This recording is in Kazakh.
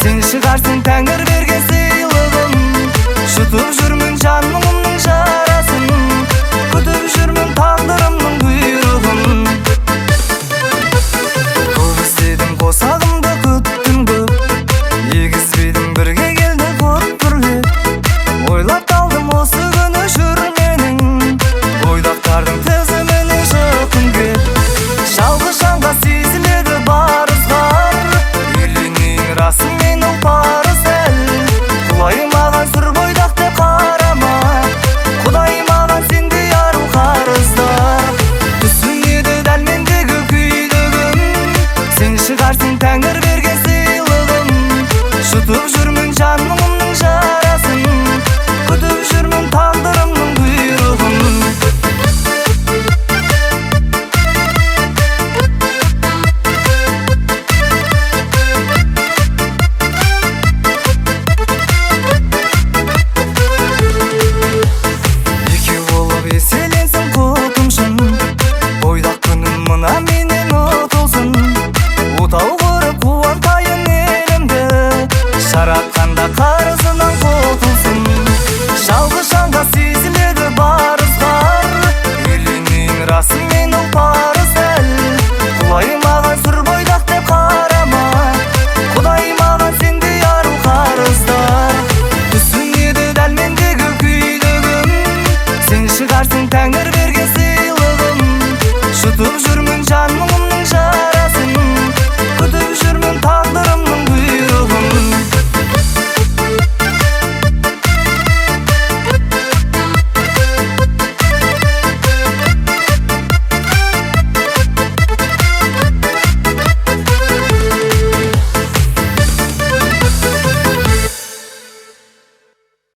Sen çıkarsın Tengir bergen sыйлыгым. Şutup жүрмүн жан мұңымның жарасын, күтүп жүрмүн тағдырымның бұйрығын. Көп іздедім қосағымды күттім көп, егізбедім бірге келді көпірлеп. Ойлап талдым осы күні жүрменің, бойдақтардың тізіміне жақын кеп. Жалғыз жанға сезіледі бар ызғар, үйленейін расымен ол парыз әл. Құлай маған сүр бойдақ деп қарама, Құдай маған сендей ару қарыздар. Түсінеді дәл мендегі күйдігім, сен шығарсың Тәңір берген сыйлығым. Жұтып жүрмін жан мұңымның жарасын, күтіп жүрмін тағдырымның бұйрығын. Еселенсін құтымшын, бойдақ күнім мына менен ұтылсын. Отау құрып қуантайын елімді, жаратқанда қарызынан құтылсын. Жалғыз жанға сезіледі бар ызғар, үйленейін расымен ол парыз әл. Құлай маған сүр бойдақ деп қарама, Құдай маған сендей ару қарыздар. Түсінеді дәл мендегі күйдігім, сен шығарсың Тәңір берген сыйлығым. Жұтып